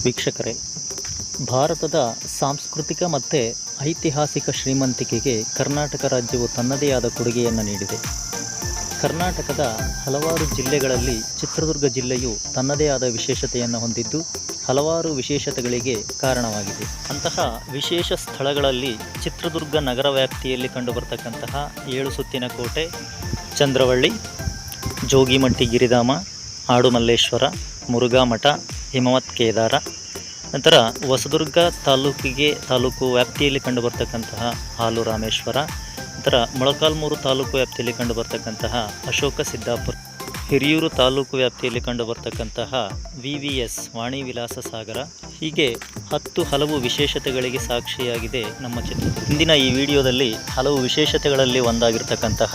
ವೀಕ್ಷಕರೇ, ಭಾರತದ ಸಾಂಸ್ಕೃತಿಕ ಮತ್ತು ಐತಿಹಾಸಿಕ ಶ್ರೀಮಂತಿಕೆಗೆ ಕರ್ನಾಟಕ ರಾಜ್ಯವು ತನ್ನದೇ ಆದ ಕೊಡುಗೆಯನ್ನು ನೀಡಿದೆ. ಕರ್ನಾಟಕದ ಹಲವಾರು ಜಿಲ್ಲೆಗಳಲ್ಲಿ ಚಿತ್ರದುರ್ಗ ಜಿಲ್ಲೆಯು ತನ್ನದೇ ಆದ ವಿಶೇಷತೆಯನ್ನು ಹೊಂದಿದ್ದು ಹಲವಾರು ವಿಶೇಷತೆಗಳಿಗೆ ಕಾರಣವಾಗಿದೆ. ಅಂತಹ ವಿಶೇಷ ಸ್ಥಳಗಳಲ್ಲಿ ಚಿತ್ರದುರ್ಗ ನಗರ ವ್ಯಾಪ್ತಿಯಲ್ಲಿ ಕಂಡುಬರ್ತಕ್ಕಂತಹ 7 ಸುತ್ತಿನ ಕೋಟೆ, ಚಂದ್ರವಳ್ಳಿ, ಜೋಗಿಮಟ್ಟಿ ಗಿರಿಧಾಮ, ಆಡುಮಲ್ಲೇಶ್ವರ, ಮುರುಘಾ ಮಠ, ಹಿಮವತ್ ಕೇದಾರ, ನಂತರ ಹೊಸದುರ್ಗ ತಾಲೂಕು ವ್ಯಾಪ್ತಿಯಲ್ಲಿ ಕಂಡುಬರ್ತಕ್ಕಂತಹ ಹಾಲು ರಾಮೇಶ್ವರ, ನಂತರ ಮೊಳಕಾಲ್ಮೂರು ತಾಲೂಕು ವ್ಯಾಪ್ತಿಯಲ್ಲಿ ಕಂಡುಬರ್ತಕ್ಕಂತಹ ಅಶೋಕ ಸಿದ್ದಾಪುರ, ಹಿರಿಯೂರು ತಾಲೂಕು ವ್ಯಾಪ್ತಿಯಲ್ಲಿ ಕಂಡುಬರ್ತಕ್ಕಂತಹ VVS ವಾಣಿ ವಿಲಾಸ ಸಾಗರ, ಹೀಗೆ ಹಲವು ವಿಶೇಷತೆಗಳಿಗೆ ಸಾಕ್ಷಿಯಾಗಿದೆ ನಮ್ಮ ಚಿತ್ರದುರ್ಗ. ಇಂದಿನ ಈ ವಿಡಿಯೋದಲ್ಲಿ ಹಲವು ವಿಶೇಷತೆಗಳಲ್ಲಿ ಒಂದಾಗಿರ್ತಕ್ಕಂತಹ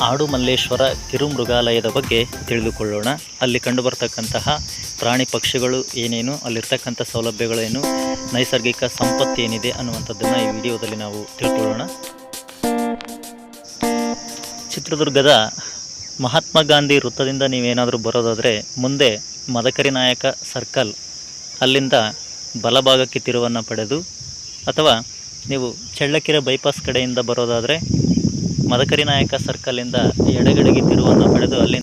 ಆಡುಮಲ್ಲೇಶ್ವರ ಕಿರುಮೃಗಾಲಯದ ಬಗ್ಗೆ ತಿಳಿದುಕೊಳ್ಳೋಣ. ಅಲ್ಲಿ ಕಂಡುಬರ್ತಕ್ಕಂತಹ ಪ್ರಾಣಿ ಪಕ್ಷಿಗಳು ಏನೇನು, ಅಲ್ಲಿರ್ತಕ್ಕಂಥ ಸೌಲಭ್ಯಗಳೇನು, ನೈಸರ್ಗಿಕ ಸಂಪತ್ತು ಏನಿದೆ ಅನ್ನುವಂಥದ್ದನ್ನು ಈ ವಿಡಿಯೋದಲ್ಲಿ ನಾವು ತಿಳ್ಕೊಳ್ಳೋಣ. ಚಿತ್ರದುರ್ಗದ ಮಹಾತ್ಮ ಗಾಂಧಿ ವೃತ್ತದಿಂದ ನೀವೇನಾದರೂ ಬರೋದಾದರೆ ಮುಂದೆ ಮದಕರಿ ನಾಯಕ ಸರ್ಕಲ್, ಅಲ್ಲಿಂದ ಬಲಭಾಗಕ್ಕೆ ತಿರುವನ್ನು ಪಡೆದು, ಅಥವಾ ನೀವು ಚಳ್ಳಕೆರೆ ಬೈಪಾಸ್ ಕಡೆಯಿಂದ ಬರೋದಾದರೆ ಮದಕರಿ ನಾಯಕ ಸರ್ಕಲಿಂದ ಎಡಗಡೆಗೆ ತಿರುವನ್ನು ಪಡೆದು ಅಲ್ಲಿ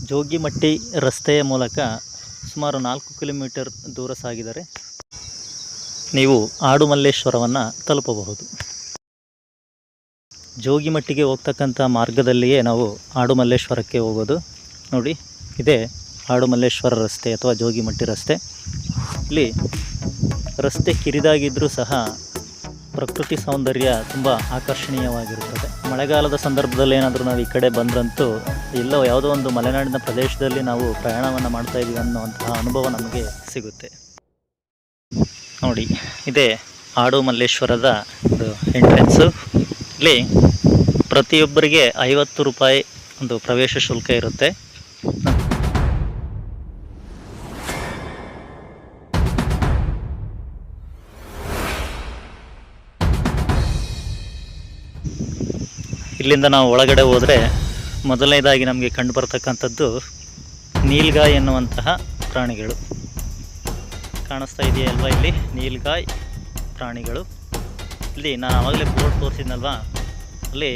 ಜೋಗಿಮಟ್ಟಿ ರಸ್ತೆಯ ಮೂಲಕ ಸುಮಾರು 4 ಕಿಲೋಮೀಟರ್ ದೂರ ಸಾಗಿದರೆ ನೀವು ಆಡುಮಲ್ಲೇಶ್ವರವನ್ನು ತಲುಪಬಹುದು. ಜೋಗಿಮಟ್ಟಿಗೆ ಹೋಗ್ತಕ್ಕಂಥ ಮಾರ್ಗದಲ್ಲಿಯೇ ನಾವು ಆಡುಮಲ್ಲೇಶ್ವರಕ್ಕೆ ಹೋಗೋದು. ನೋಡಿ, ಇದೇ ಆಡುಮಲ್ಲೇಶ್ವರ ರಸ್ತೆ ಅಥವಾ ಜೋಗಿಮಟ್ಟಿ ರಸ್ತೆ. ಇಲ್ಲಿ ರಸ್ತೆ ಕಿರಿದಾಗಿದ್ದರೂ ಸಹ ಪ್ರಕೃತಿ ಸೌಂದರ್ಯ ತುಂಬ ಆಕರ್ಷಣೀಯವಾಗಿರುತ್ತದೆ. ಮಳೆಗಾಲದ ಸಂದರ್ಭದಲ್ಲಿ ಏನಾದರೂ ನಾವು ಈ ಕಡೆ ಬಂದ್ರಂತೂ ಎಲ್ಲೋ ಯಾವುದೋ ಒಂದು ಮಲೆನಾಡಿನ ಪ್ರದೇಶದಲ್ಲಿ ನಾವು ಪ್ರಯಾಣವನ್ನು ಮಾಡ್ತಾ ಇದ್ದೀವಿ ಅನ್ನುವಂತಹ ಅನುಭವ ನಮಗೆ ಸಿಗುತ್ತೆ. ನೋಡಿ, ಇದೇ ಆಡುಮಲ್ಲೇಶ್ವರದ ಒಂದು ಎಂಟ್ರೆನ್ಸು. ಇಲ್ಲಿ ಪ್ರತಿಯೊಬ್ಬರಿಗೆ 50 ರೂಪಾಯಿ ಒಂದು ಪ್ರವೇಶ ಶುಲ್ಕ ಇರುತ್ತೆ. ಇಲ್ಲಿಂದ ನಾವು ಒಳಗಡೆ ಹೋದರೆ ಮೊದಲನೇದಾಗಿ ನಮಗೆ ಕಂಡುಬರ್ತಕ್ಕಂಥದ್ದು ನೀಲ್ಗಾಯ್ ಎನ್ನುವಂತಹ ಪ್ರಾಣಿಗಳು ಕಾಣಿಸ್ತಾ ಇದೆಯಲ್ವಾ. ಇಲ್ಲಿ ನೀಲ್ಗಾಯ್ ಪ್ರಾಣಿಗಳು. ಇಲ್ಲಿ ನಾನು ಆವಾಗಲೇ ಬೋರ್ಡ್ ತೋರಿಸಿದ್ನಲ್ವಾ, ಅಲ್ಲಿ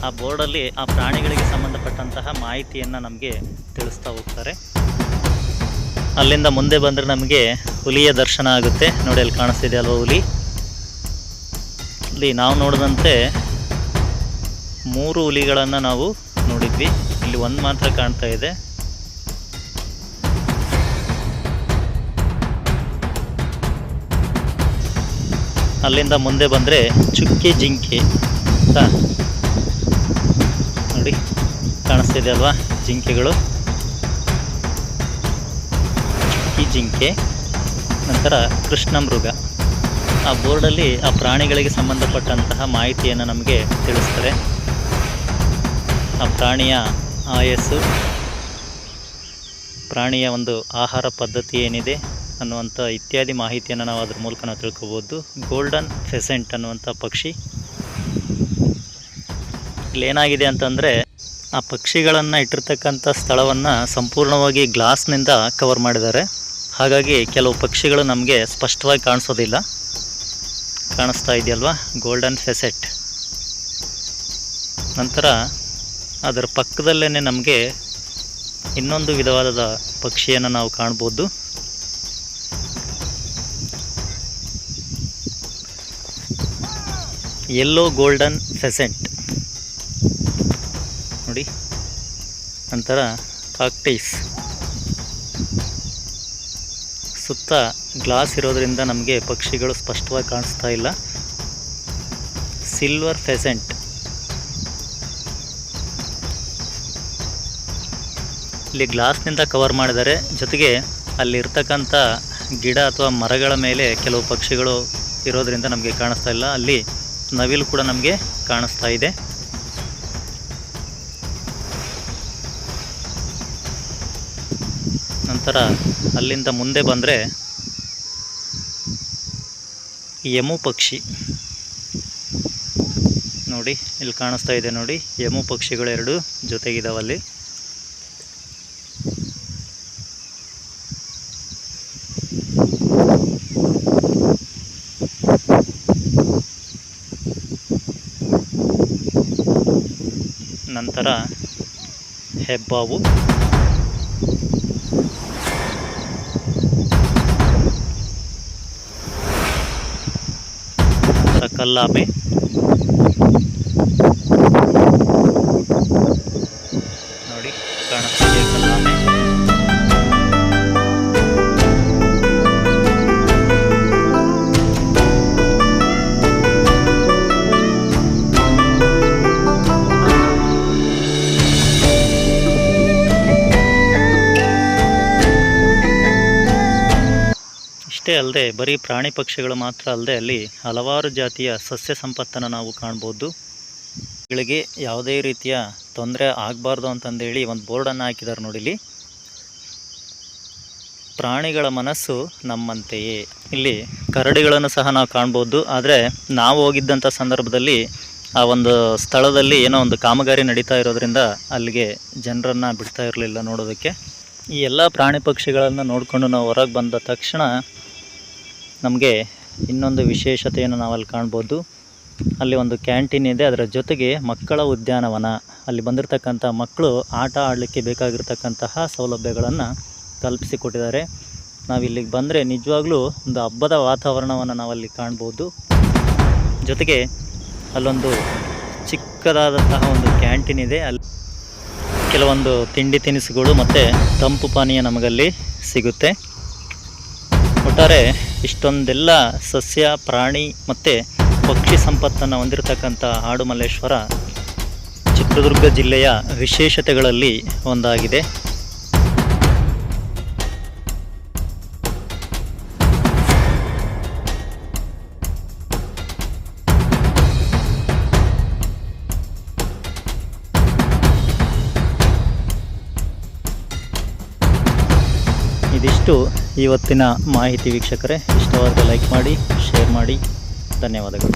ಆ ಬೋರ್ಡಲ್ಲಿ ಆ ಪ್ರಾಣಿಗಳಿಗೆ ಸಂಬಂಧಪಟ್ಟಂತಹ ಮಾಹಿತಿಯನ್ನು ನಮಗೆ ತಿಳಿಸ್ತಾ ಹೋಗ್ತಾರೆ. ಅಲ್ಲಿಂದ ಮುಂದೆ ಬಂದರೆ ನಮಗೆ ಹುಲಿಯ ದರ್ಶನ ಆಗುತ್ತೆ. ನೋಡಿ, ಅಲ್ಲಿ ಕಾಣಿಸ್ತಿದೆ ಅಲ್ವಾ ಹುಲಿ. ಇಲ್ಲಿ ನಾವು ನೋಡಿದಂತೆ 3 ಹುಲಿಗಳನ್ನು ನಾವು ನೋಡಿದ್ವಿ. ಇಲ್ಲಿ ಒಂದು ಮಾತ್ರ ಕಾಣ್ತಾ ಇದೆ. ಅಲ್ಲಿಂದ ಮುಂದೆ ಬಂದರೆ ಚುಕ್ಕೆ ಜಿಂಕೆ ಅಂತ ನೋಡಿ ಕಾಣಿಸ್ತಿದೆ ಅಲ್ವಾ, ಜಿಂಕೆಗಳು. ಚುಕ್ಕಿ ಜಿಂಕೆ, ನಂತರ ಕೃಷ್ಣ ಮೃಗ. ಆ ಬೋರ್ಡಲ್ಲಿ ಆ ಪ್ರಾಣಿಗಳಿಗೆ ಸಂಬಂಧಪಟ್ಟಂತಹ ಮಾಹಿತಿಯನ್ನು ನಮಗೆ ತಿಳಿಸ್ತಾರೆ. ಆ ಪ್ರಾಣಿಯ ಆಯಸ್ಸು, ಪ್ರಾಣಿಯ ಒಂದು ಆಹಾರ ಪದ್ಧತಿ ಏನಿದೆ ಅನ್ನುವಂಥ ಇತ್ಯಾದಿ ಮಾಹಿತಿಯನ್ನು ನಾವು ಅದ್ರ ಮೂಲಕ ನಾವು ತಿಳ್ಕೊಬೋದು. ಗೋಲ್ಡನ್ ಫೆಸೆಂಟ್ ಅನ್ನುವಂಥ ಪಕ್ಷಿ. ಇಲ್ಲೇನಾಗಿದೆ ಅಂತಂದರೆ, ಆ ಪಕ್ಷಿಗಳನ್ನು ಇಟ್ಟಿರ್ತಕ್ಕಂಥ ಸ್ಥಳವನ್ನು ಸಂಪೂರ್ಣವಾಗಿ ಗ್ಲಾಸ್ನಿಂದ ಕವರ್ ಮಾಡಿದ್ದಾರೆ. ಹಾಗಾಗಿ ಕೆಲವು ಪಕ್ಷಿಗಳು ನಮಗೆ ಸ್ಪಷ್ಟವಾಗಿ ಕಾಣಿಸೋದಿಲ್ಲ. ಕಾಣಿಸ್ತಾ ಇದೆಯಲ್ವಾ, ಗೋಲ್ಡನ್ ಫೆಸೆಟ್. ನಂತರ ಅದರ ಪಕ್ಕದಲ್ಲೇ ನಮಗೆ ಇನ್ನೊಂದು ವಿಧವಾದ ಪಕ್ಷಿಯನ್ನು ನಾವು ಕಾಣ್ಬೋದು. ಯೆಲ್ಲೋ ಗೋಲ್ಡನ್ ಫೆಸೆಂಟ್ ನೋಡಿ. ನಂತರ ಕಾಕ್ಟೈಸ್. ಸುತ್ತ ಗ್ಲಾಸ್ ಇರೋದರಿಂದ ನಮಗೆ ಪಕ್ಷಿಗಳು ಸ್ಪಷ್ಟವಾಗಿ ಕಾಣಿಸ್ತಾ ಇಲ್ಲ. Silver pheasant. ಇಲ್ಲಿ ಗ್ಲಾಸ್ನಿಂದ ಕವರ್ ಮಾಡಿದ್ದಾರೆ. ಜೊತೆಗೆ ಅಲ್ಲಿರ್ತಕ್ಕಂಥ ಗಿಡ ಅಥವಾ ಮರಗಳ ಮೇಲೆ ಕೆಲವು ಪಕ್ಷಿಗಳು ಇರೋದರಿಂದ ನಮಗೆ ಕಾಣಿಸ್ತಾ ಇಲ್ಲ. ಅಲ್ಲಿ ನವಿಲು ಕೂಡ ನಮಗೆ ಕಾಣಿಸ್ತಾ ಇದೆ. ನಂತರ ಅಲ್ಲಿಂದ ಮುಂದೆ ಬಂದರೆ ಎಮು ಪಕ್ಷಿ ನೋಡಿ, ಇಲ್ಲಿ ಕಾಣಿಸ್ತಾ ಇದೆ ನೋಡಿ. ಎಮು ಪಕ್ಷಿಗಳು 2 ಜೊತೆಗಿದಾವಲ್ಲಿ. ನಂತರ ಹೆಬ್ಬಾವು, ನಂತರ ಕಲ್ಲಾಮೆ, ನೋಡಿ ಕಾಣಿಸ್ತಿದೆ ಕಲ್ಲಾಮೆ. ಅಷ್ಟೇ ಅಲ್ಲದೆ ಬರೀ ಪ್ರಾಣಿ ಪಕ್ಷಿಗಳು ಮಾತ್ರ ಅಲ್ಲದೆ ಅಲ್ಲಿ ಹಲವಾರು ಜಾತಿಯ ಸಸ್ಯ ಸಂಪತ್ತನ್ನು ನಾವು ಕಾಣ್ಬೋದು. ಗಳಿಗೆ ಯಾವುದೇ ರೀತಿಯ ತೊಂದರೆ ಆಗಬಾರ್ದು ಅಂತಂದೇಳಿ ಒಂದು ಬೋರ್ಡನ್ನು ಹಾಕಿದ್ದಾರೆ ನೋಡಿ. ಇಲ್ಲಿ ಪ್ರಾಣಿಗಳ ಮನಸ್ಸು ನಮ್ಮಂತೆಯೇ. ಇಲ್ಲಿ ಕರಡಿಗಳನ್ನು ಸಹ ನಾವು ಕಾಣ್ಬೋದು. ಆದರೆ ನಾವು ಹೋಗಿದ್ದಂಥ ಸಂದರ್ಭದಲ್ಲಿ ಆ ಒಂದು ಸ್ಥಳದಲ್ಲಿ ಏನೋ ಒಂದು ಕಾಮಗಾರಿ ನಡೀತಾ ಇರೋದ್ರಿಂದ ಅಲ್ಲಿಗೆ ಜನರನ್ನು ಬಿಡ್ತಾ ಇರಲಿಲ್ಲ ನೋಡೋದಕ್ಕೆ. ಈ ಎಲ್ಲ ಪ್ರಾಣಿ ಪಕ್ಷಿಗಳನ್ನು ನೋಡಿಕೊಂಡು ನಾವು ಹೊರಗೆ ಬಂದ ತಕ್ಷಣ ನಮಗೆ ಇನ್ನೊಂದು ವಿಶೇಷತೆಯನ್ನು ನಾವಲ್ಲಿ ಕಾಣ್ಬೋದು. ಅಲ್ಲಿ ಒಂದು ಕ್ಯಾಂಟೀನ್ ಇದೆ, ಅದರ ಜೊತೆಗೆ ಮಕ್ಕಳ ಉದ್ಯಾನವನ. ಅಲ್ಲಿ ಬಂದಿರತಕ್ಕಂಥ ಮಕ್ಕಳು ಆಟ ಆಡಲಿಕ್ಕೆ ಬೇಕಾಗಿರ್ತಕ್ಕಂತಹ ಸೌಲಭ್ಯಗಳನ್ನು ಕಲ್ಪಿಸಿಕೊಟ್ಟಿದ್ದಾರೆ. ನಾವು ಇಲ್ಲಿಗೆ ಬಂದರೆ ನಿಜವಾಗ್ಲೂ ಒಂದು ಹಬ್ಬದ ವಾತಾವರಣವನ್ನು ನಾವಲ್ಲಿ ಕಾಣ್ಬೋದು. ಜೊತೆಗೆ ಅಲ್ಲೊಂದು ಚಿಕ್ಕದಾದಂತಹ ಒಂದು ಕ್ಯಾಂಟೀನ್ ಇದೆ. ಅಲ್ಲಿ ಕೆಲವೊಂದು ತಿಂಡಿ ತಿನಿಸುಗಳು ಮತ್ತು ತಂಪು ಪಾನೀಯ ನಮಗಲ್ಲಿ ಸಿಗುತ್ತೆ. ಒಟ್ಟಾರೆ ಇಷ್ಟೊಂದೆಲ್ಲ ಸಸ್ಯ, ಪ್ರಾಣಿ ಮತ್ತು ಪಕ್ಷಿ ಸಂಪತ್ತನ್ನು ಹೊಂದಿರತಕ್ಕಂಥ ಆಡುಮಲ್ಲೇಶ್ವರ ಚಿತ್ರದುರ್ಗ ಜಿಲ್ಲೆಯ ವಿಶೇಷತೆಗಳಲ್ಲಿ ಒಂದಾಗಿದೆ. ಇದಿಷ್ಟು ಇವತ್ತಿನ ಮಾಹಿತಿ ವೀಕ್ಷಕರೇ. ಇಷ್ಟವಾದರೆ ಲೈಕ್ ಮಾಡಿ, ಶೇರ್ ಮಾಡಿ. ಧನ್ಯವಾದಗಳು.